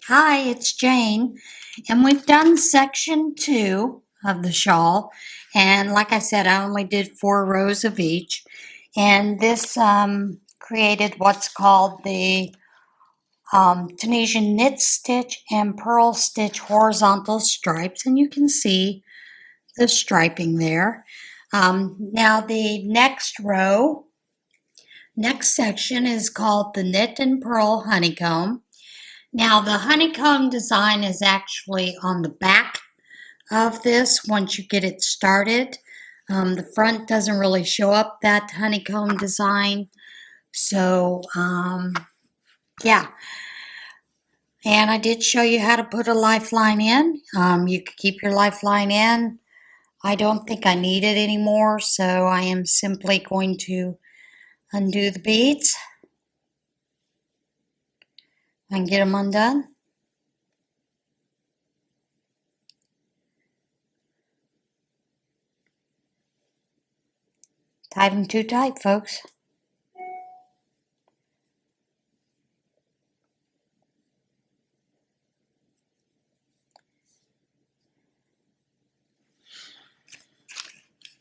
Hi, it's Jane, and we've done section 2 of the shawl, and like I said, I only did 4 rows of each, and this created what's called the Tunisian knit stitch and purl stitch horizontal stripes, and you can see the striping there. Now the next section is called the knit and purl honeycomb. Now the honeycomb design is actually on the back of this once you get it started. The front doesn't really show up that honeycomb design. So yeah. And I did show you how to put a lifeline in. You could keep your lifeline in. I don't think I need it anymore, so I am simply going to undo the beads and get them undone. Tied them too tight, folks.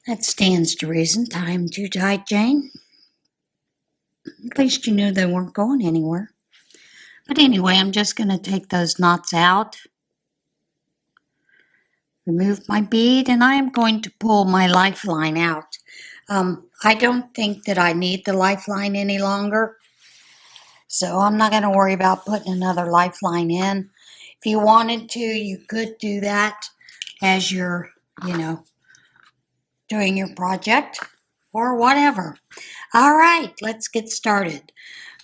That stands to reason. Tie them too tight, Jane. At least you knew they weren't going anywhere. But anyway, I'm just going to take those knots out. Remove my bead, and I am going to pull my lifeline out. I don't think that I need the lifeline any longer, so I'm not going to worry about putting another lifeline in. If you wanted to, you could do that as you're, doing your project or whatever. All right, let's get started.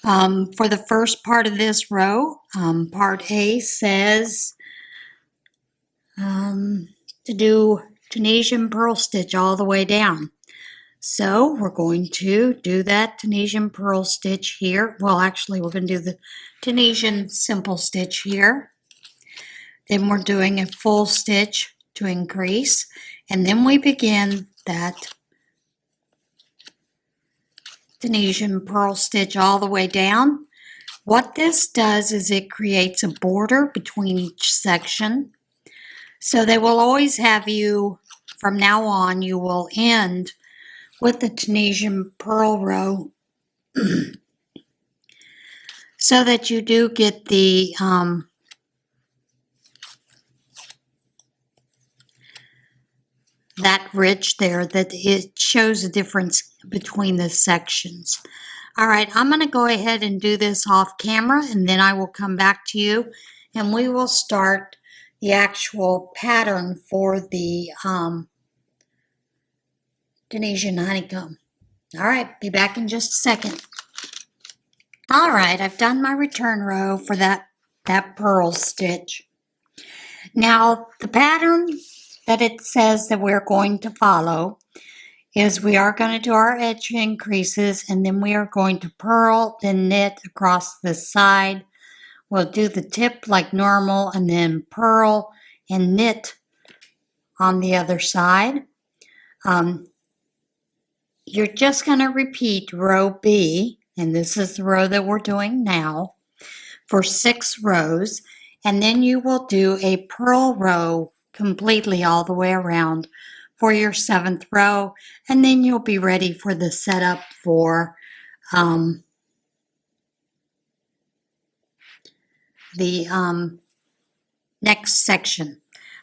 For the first part of this row, part A says to do Tunisian purl stitch all the way down. So we're going to do that Tunisian purl stitch here. Well, actually, we're going to do the Tunisian simple stitch here. Then we're doing a full stitch to increase. And then we begin that Tunisian purl stitch all the way down. What this does is it creates a border between each section. So they will always have you, from now on, you will end with the Tunisian purl row so that you do get the that ridge there, that it shows a difference between the sections. All right, I'm going to go ahead and do this off camera, and then I will come back to you and we will start the actual pattern for the Tunisian honeycomb. All right, be back in just a second. All right, I've done my return row for that purl stitch. Now, the pattern that it says that we're going to follow is we are going to do our edge increases, and then we are going to purl, then knit across the side. We'll do the tip like normal, and then purl and knit on the other side. You're just going to repeat row B, and this is the row that we're doing now, for 6 rows, and then you will do a purl row completely all the way around for your 7th row, and then you'll be ready for the setup for the next section.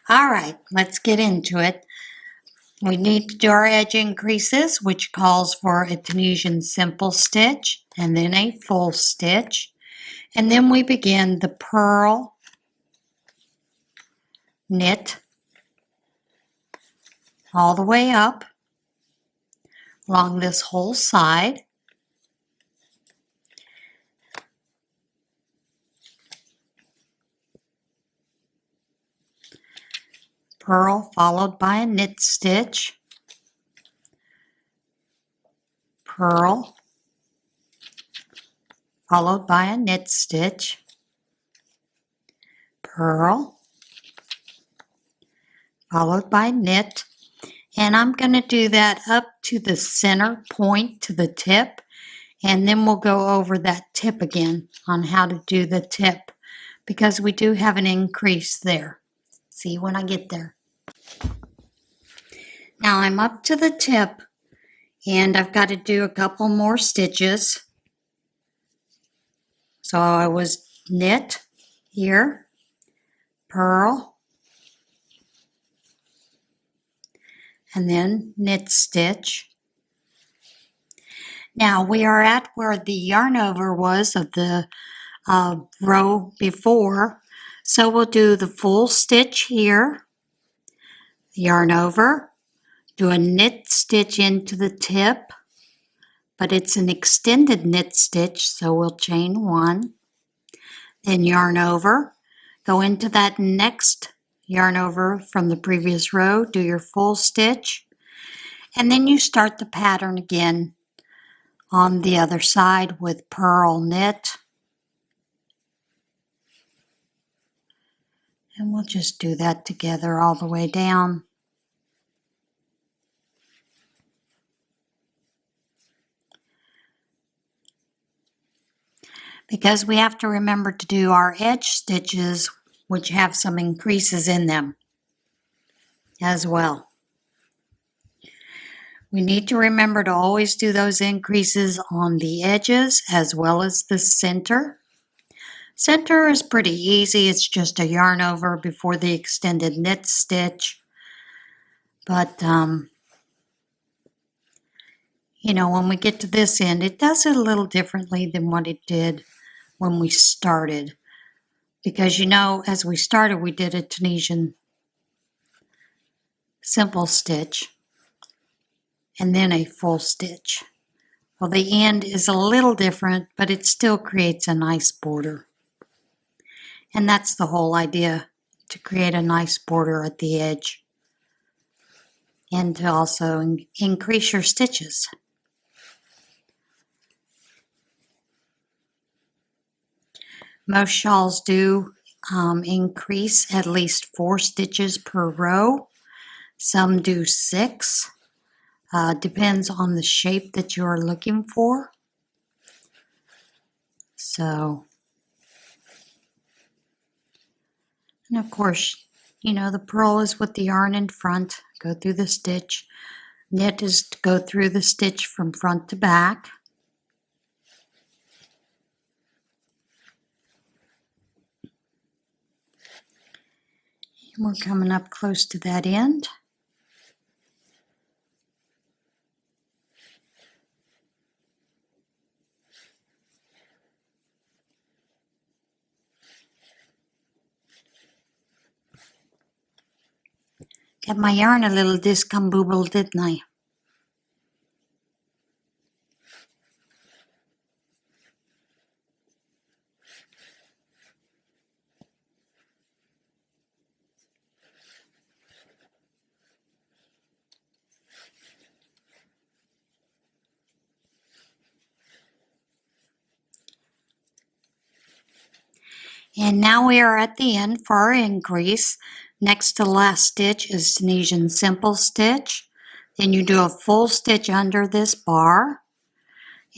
All right, let's get into it. We need to do our edge increases, which calls for a Tunisian simple stitch and then a full stitch. And then we begin the purl, knit, all the way up along this whole side. Purl followed by a knit stitch, purl followed by a knit stitch, purl followed by knit, and I'm going to do that up to the center point to the tip, and then we'll go over that tip again on how to do the tip. because we do have an increase there. See when I get there. Now I'm up to the tip and I've got to do a couple more stitches. So I was knit here, purl, and then knit stitch. Now we are at where the yarn over was of the row before. So we'll do the full stitch here, yarn over, do a knit stitch into the tip, but it's an extended knit stitch, so we'll chain one, then yarn over, go into that next yarn over from the previous row, do your full stitch, and then you start the pattern again on the other side with purl knit. And we'll just do that together all the way down. Because we have to remember to do our edge stitches, which have some increases in them as well. We need to remember to always do those increases on the edges as well as the center. Center is pretty easy. It's just a yarn over before the extended knit stitch. But, you know, when we get to this end, it does it a little differently than what it did when we started. Because, you know, as we started, we did a Tunisian simple stitch and then a full stitch. Well, the end is a little different, but it still creates a nice border. And that's the whole idea, to create a nice border at the edge and to also increase your stitches. Most shawls do increase at least 4 stitches per row. Some do 6. Depends on the shape that you're looking for. So, and of course, you know, the purl is with the yarn in front, go through the stitch. Knit is to go through the stitch from front to back. And we're coming up close to that end. Got my yarn a little discombobbled, didn't I? And now we are at the end for our increase. Next to the last stitch is Tunisian simple stitch. Then you do a full stitch under this bar.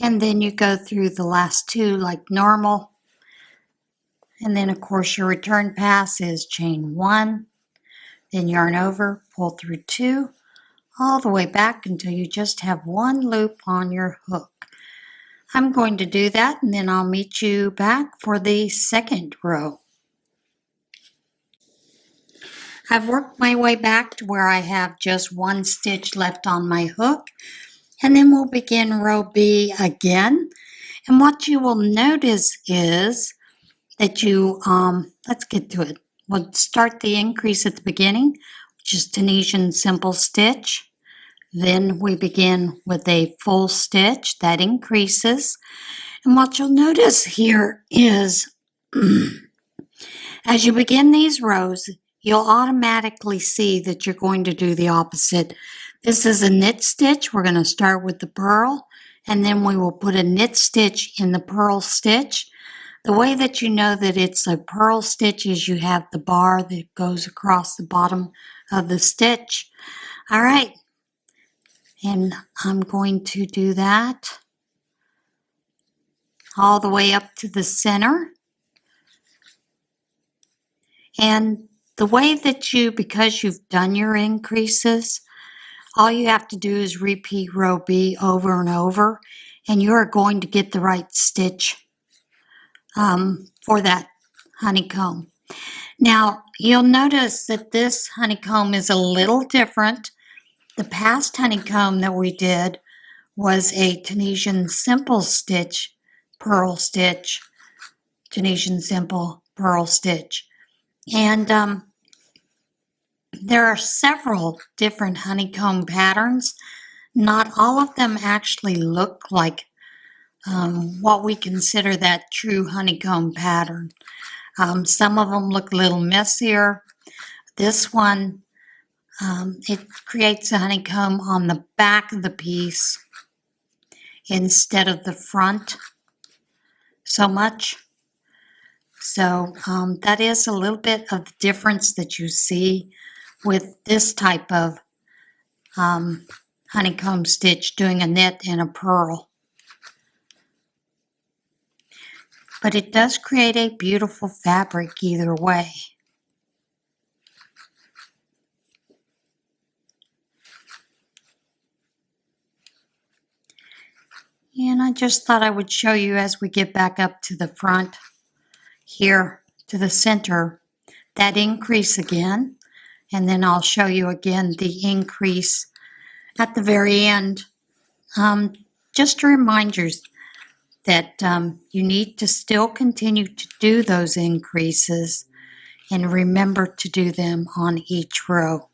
And then you go through the last 2 like normal. And then of course your return pass is chain 1. Then yarn over, pull through 2, all the way back until you just have 1 loop on your hook. I'm going to do that and then I'll meet you back for the second row. I've worked my way back to where I have just 1 stitch left on my hook, and then we'll begin row B again. And what you will notice is that you, let's get to it. We'll start the increase at the beginning, which is Tunisian simple stitch. Then we begin with a full stitch that increases. And what you'll notice here is as you begin these rows, you'll automatically see that you're going to do the opposite. This is a knit stitch. We're going to start with the purl, and then we will put a knit stitch in the purl stitch. The way that you know that it's a purl stitch is you have the bar that goes across the bottom of the stitch. All right. And I'm going to do that all the way up to the center. And the way that because you've done your increases, all you have to do is repeat row B over and over, and you are going to get the right stitch for that honeycomb. Now, you'll notice that this honeycomb is a little different. The past honeycomb that we did was a Tunisian simple stitch, purl stitch, Tunisian simple purl stitch. And there are several different honeycomb patterns. Not all of them actually look like what we consider that true honeycomb pattern. Some of them look a little messier. This one, it creates a honeycomb on the back of the piece instead of the front so much. So that is a little bit of the difference that you see with this type of honeycomb stitch, doing a knit and a purl. But it does create a beautiful fabric either way. And I just thought I would show you as we get back up to the front here to the center, that increase again. And then I'll show you again the increase at the very end. Just to remind you that you need to still continue to do those increases and remember to do them on each row.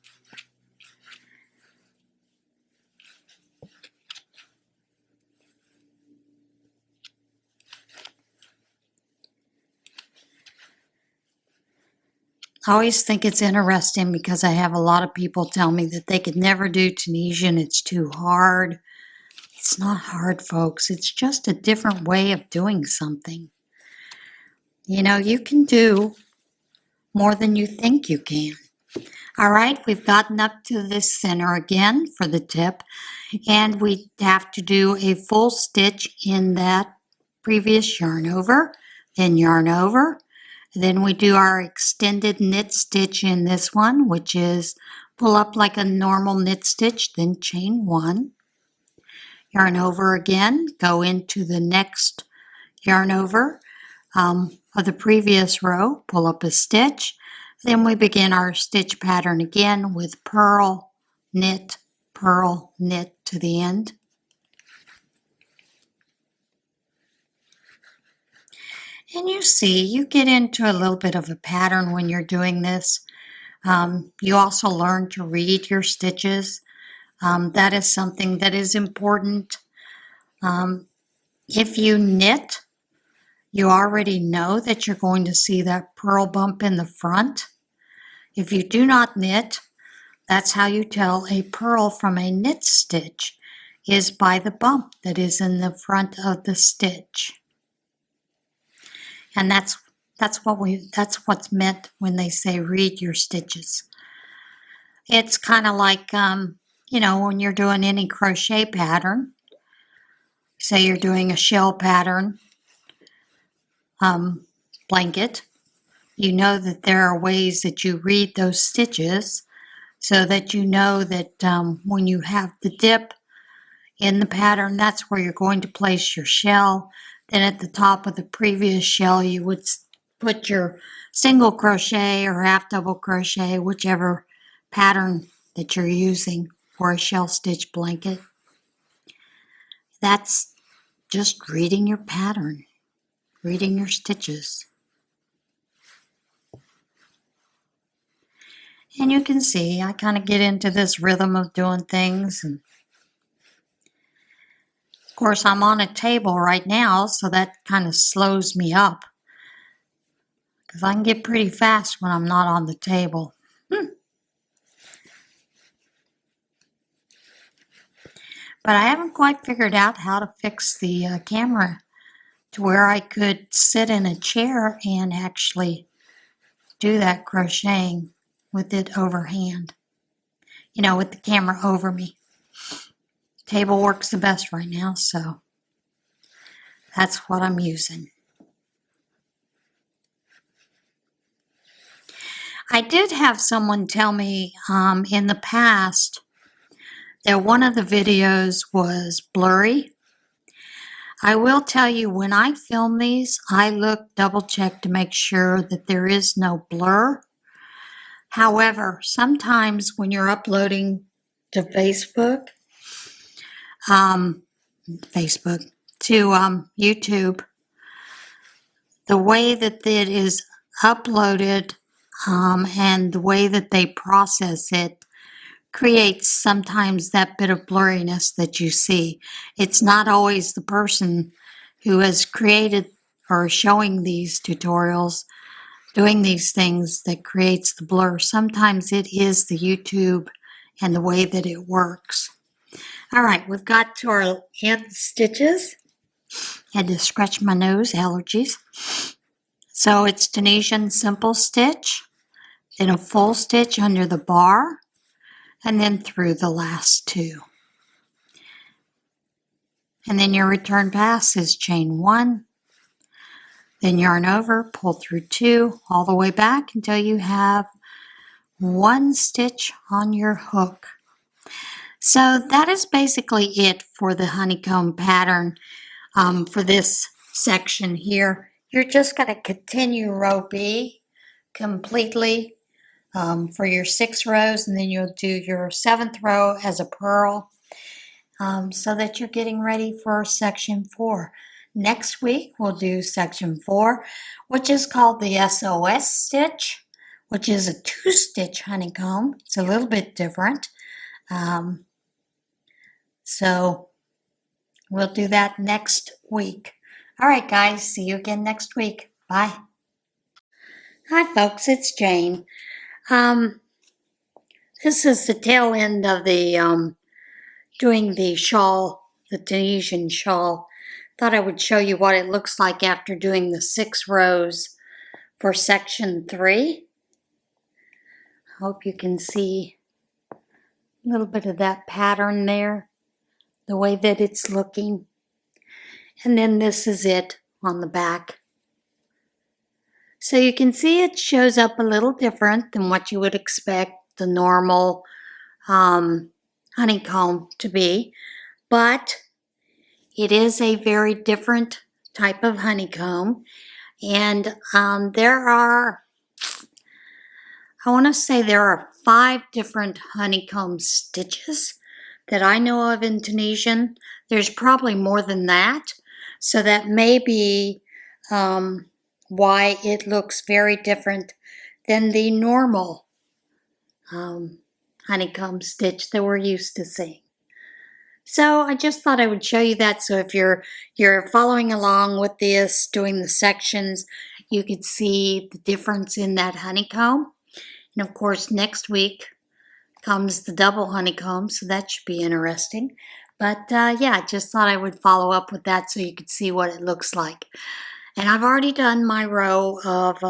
I always think it's interesting because I have a lot of people tell me that they could never do Tunisian, it's too hard. It's not hard, folks. It's just a different way of doing something. You know, you can do more than you think you can. All right, we've gotten up to this center again for the tip, and we have to do a full stitch in that previous yarn over, then yarn over. Then we do our extended knit stitch in this one, which is pull up like a normal knit stitch, then chain one. Yarn over again, go into the next yarn over of the previous row, pull up a stitch. Then we begin our stitch pattern again with purl, knit to the end. And you see, you get into a little bit of a pattern when you're doing this. You also learn to read your stitches. That is something that is important. If you knit, you already know that you're going to see that purl bump in the front. If you do not knit, that's how you tell a purl from a knit stitch, is by the bump that is in the front of the stitch. And that's what's meant when they say read your stitches. It's kind of like, you know, when you're doing any crochet pattern, say you're doing a shell pattern, blanket, you know that there are ways that you read those stitches so that you know that when you have the dip in the pattern, that's where you're going to place your shell. Then at the top of the previous shell, you would put your single crochet or half double crochet, whichever pattern that you're using for a shell stitch blanket. That's just reading your pattern, reading your stitches. And you can see I kind of get into this rhythm of doing things. And of course, I'm on a table right now, so that kind of slows me up, because I can get pretty fast when I'm not on the table. But I haven't quite figured out how to fix the camera to where I could sit in a chair and actually do that crocheting with it overhand. You know, with the camera over me. Table works the best right now, so that's what I'm using. I did have someone tell me in the past that one of the videos was blurry. I will tell you, when I film these, I double check to make sure that there is no blur. However, sometimes when you're uploading to Facebook, to YouTube, the way that it is uploaded and the way that they process it creates sometimes that bit of blurriness that you see. It's not always the person who has created or showing these tutorials, doing these things, that creates the blur. Sometimes it is the YouTube and the way that it works. All right, we've got to our end stitches. Had to scratch my nose, allergies. So it's Tunisian simple stitch, then a full stitch under the bar, and then through the last two. And then your return pass is chain 1, then yarn over, pull through 2, all the way back until you have 1 stitch on your hook. So that is basically it for the honeycomb pattern for this section here. You're just going to continue row B completely for your 6 rows, and then you'll do your 7th row as a purl so that you're getting ready for section 4. Next week we'll do section 4, which is called the SOS stitch, which is a 2-stitch honeycomb. It's a little bit different. So we'll do that next week. All right, guys, see you again next week. Bye. Hi, folks, it's Jane. This is the tail end of the doing the shawl, the Tunisian shawl. Thought I would show you what it looks like after doing the 6 rows for section 3. Hope you can see a little bit of that pattern there, the way that it's looking. And then this is it on the back. So you can see it shows up a little different than what you would expect the normal honeycomb to be, but it is a very different type of honeycomb. And there are 5 different honeycomb stitches that I know of in Tunisian. There's probably more than that, so that may be why it looks very different than the normal honeycomb stitch that we're used to seeing. So I just thought I would show you that, so if you're following along with this, doing the sections, you could see the difference in that honeycomb. And of course, next week comes the double honeycomb, so that should be interesting. But yeah, I just thought I would follow up with that so you could see what it looks like. And I've already done my row of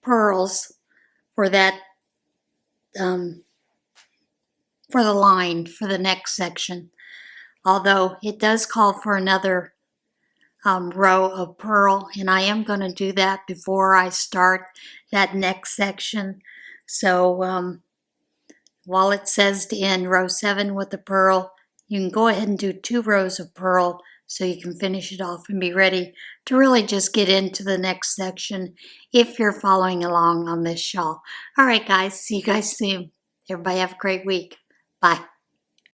purls for that, for the line for the next section. Although it does call for another row of purl, and I am going to do that before I start that next section. So while it says to end row 7 with the purl, you can go ahead and do 2 rows of purl so you can finish it off and be ready to really just get into the next section if you're following along on this shawl. All right, guys, see you guys soon. Everybody have a great week. Bye.